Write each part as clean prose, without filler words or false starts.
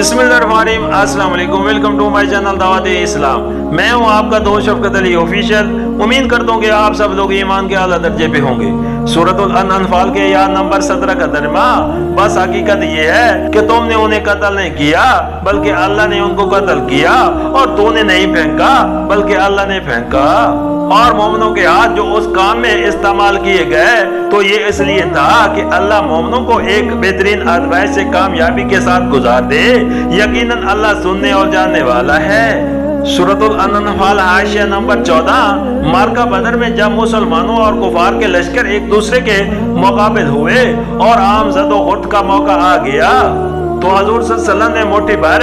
बिस्मिल्लाहिर्रहमानिर्रहीम, अस्सलाम वालेकुम, वेलकम टू माय चैनल दावत इस्लाम। मैं हूं आपका दोस्त शफकत अली ऑफिशियल। उम्मीद करता हूं कि आप सब लोग ईमान के आला दर्जे पे होंगे। सूरतुल अनफाल के या नंबर 17 का तर्जुमा, बस हकीकत ये है कि तुमने उन्हें कत्ल नहीं किया बल्कि अल्लाह ने उनको कत्ल किया, और तूने नहीं फेंका बल्कि अल्लाह ने फेंका। और मोमिनों के हाथ जो उस काम में इस्तेमाल किए गए तो ये इसलिए था कि अल्लाह मोमिनों को एक बेहतरीन आज़माइश से कामयाबी के साथ गुजार दे। यकीनन अल्लाह सुनने और जानने वाला है। सूरतुल अनफाल हाशिया नंबर 14। मार्का बदर में जब मुसलमानों और कुफार के लश्कर एक दूसरे के मुकाबिल हुए और आम जदोगर्द का मौका आ गया तो हजूर सल्लल्लाहु अलैहि वसल्लम ने मुट्ठी भर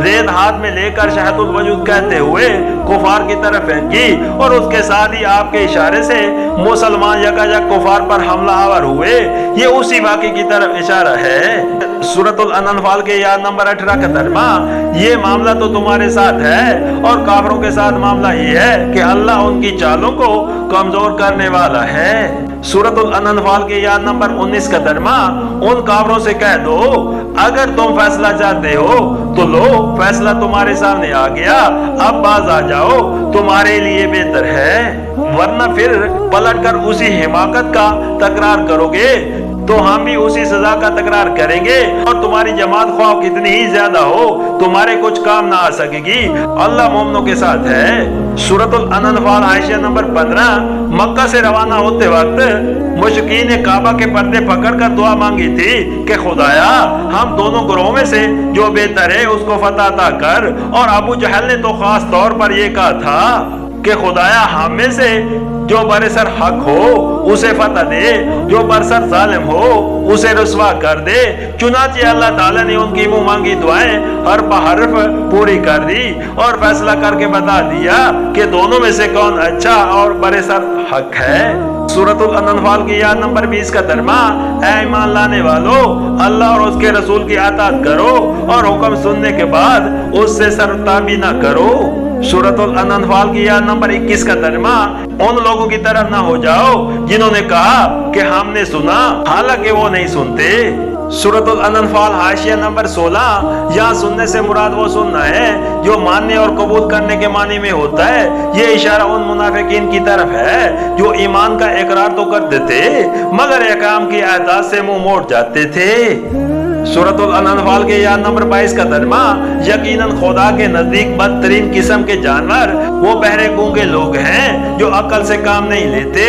रेत हाथ में लेकर शहदुल वजूद कहते हुए कुफार की तरफ फेंकी, और उसके साथ ही आपके इशारे से मुसलमान यकायक कुफार पर हमला आवर हुए। ये उसी वाक़े की तरफ इशारा है। सूरतुल अनफाल के या नंबर 18 का तर्जुमा, ये मामला तो तुम्हारे साथ है और काफिरों के साथ मामला ये है कि अल्लाह उनकी चालों को कमजोर करने वाला है। सूरतुल अनफाल के या नंबर 19 का तर्जुमा, उन काफिरों से कह दो अगर तुम फैसला चाहते हो तो लो, फैसला तुम्हारे सामने आ गया, अब बाज आ जाओ, तुम्हारे लिए बेहतर है, वरना फिर पलटकर उसी हिमाकत का तकरार करोगे तो हम भी उसी सजा का तकरार करेंगे, और तुम्हारी जमात ख्वाह कितनी ही ज्यादा हो तुम्हारे कुछ काम ना आ सकेगी। अल्लाह मोमिनों के साथ है। सूरतुल अनफाल आयशा नंबर 15। मक्का से रवाना होते वक्त मुशरिकीन ने काबा के पर्दे पकड़कर दुआ मांगी थी कि खुदाया हम दोनों ग्रोहों में से जो बेहतर है उसको फतह अता कर, और अबू जहल ने तो खास तौर पर यह कहा था कि खुदाया हम में से जो बरसर हक हो उसे फतह दे, जो बरसर जालिम हो उसे रुसवा कर दे। चुनांचे अल्लाह ताला ने उनकी मुंह मांगी दुआएं हर्फ हर्फ पूरी कर दी और फैसला करके बता दिया कि दोनों में से कौन अच्छा और बरसर हक है। सूरतुल अनफाल की या नंबर 20 का तर्जुमा, ऐ ईमान लाने वालों, अल्लाह और उसके रसूल की अताअत करो और हुक्म सुनने के बाद उससे सरताबी ना करो। सूरतुल अनफाल की या नंबर 21 का तर्जुमा, उन लोगों की तरह ना हो जाओ जिन्होंने कहा कि हमने सुना हालांकि वो नहीं सुनते। सूरतुल अनफाल हाशिया नंबर 16। यहाँ सुनने से मुराद वो सुनना है जो मानने और कबूल करने के मानी में होता है। ये इशारा उन मुनाफिकीन की तरफ है जो ईमान का इकरार तो करते थे मगर इकराम की अहदात से मुंह मोड़ जाते थे। सूरतुल अनफाल के या नंबर 22 का तर्जुमा, यकीनन खुदा के नजदीक बदतरीन किस्म के जानवर वो बहरे गूंगे लोग हैं जो अकल से काम नहीं लेते।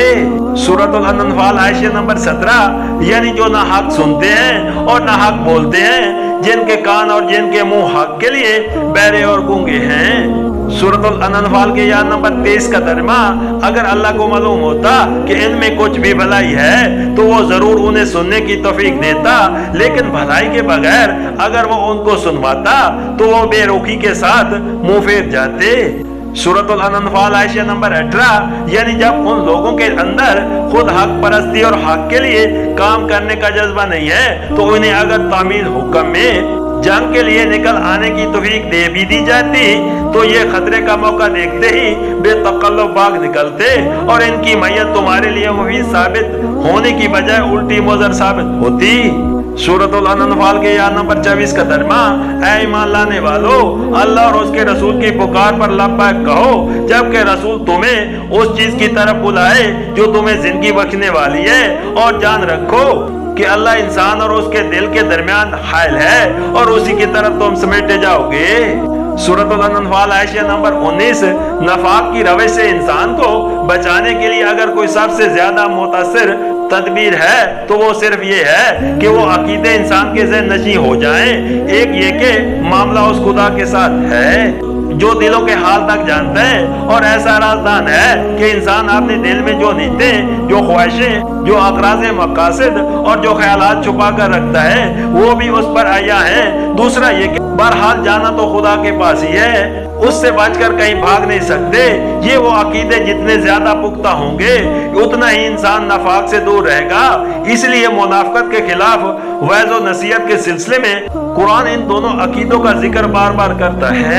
सूरतुल अनफाल आयशा नंबर 17। यानी जो ना हक सुनते हैं और ना हक बोलते हैं, जिनके कान और जिनके मुंह हक के लिए बहरे और गूंगे हैं। सूरतुल अनफाल के या नंबर 23 का तर्जुमा, अगर अल्लाह को मालूम होता कि इनमें कुछ भी भलाई है तो वो जरूर उन्हें सुनने की तौफीक देता, लेकिन भलाई के बगैर अगर वो उनको सुनवाता तो वो बेरुखी के साथ मुंह फेर जाते। सूरतुल अनफाल आयशा नंबर 18। यानी जब उन लोगों के अंदर खुद हक परस्ती और हक के लिए काम करने का जज्बा नहीं है तो उन्हें अगर तामील हुक्म में जंग के लिए निकल आने की तौफीक दे भी दी जाती तो ये खतरे का मौका देखते ही बेतकल्लुफ भाग निकलते, और इनकी मैयत तुम्हारे लिए मुफीद साबित होने की बजाय उल्टी मुज़र साबित होती। सूरतुल अनफाल के या नंबर 24 का तर्जुमा, ऐ ईमान लाने वालों, अल्लाह और उसके रसूल की पुकार पर लब्बैक कहो जबकि रसूल तुम्हें उस चीज की तरफ बुलाए जो तुम्हें जिंदगी बख्शने वाली है, और जान रखो कि अल्लाह इंसान और उसके दिल के दरमियान हायल है और उसी की तरफ तुम समेटे जाओगे। सूरतुल अनफाल आयशा नंबर 19। नफाक की रवैश से इंसान को बचाने के लिए अगर कोई सबसे ज्यादा मुतासिर तदबीर है तो वो सिर्फ ये है कि वो अकीदे इंसान के ज़हन नशी हो जाएं। एक ये कि मामला उस खुदा के साथ है जो दिलों के हाल तक जानता है और ऐसा राजदान है कि इंसान अपने दिल में जो नीयतें, जो ख्वाहिशें, जो अकराज़े मकासद और जो ख्यालात छुपा कर रखता है वो भी उस पर आया है। दूसरा ये कि बहरहाल जाना तो खुदा के पास ही है, उससे बचकर कहीं भाग नहीं सकते। ये वो अकीदे जितने ज्यादा पुख्ता होंगे उतना ही इंसान नफाक से दूर रहेगा। इसलिए मुनाफिकत के खिलाफ वैज़ व नसीहत के सिलसिले में कुरान इन दोनों अकीदों का जिक्र बार बार करता है।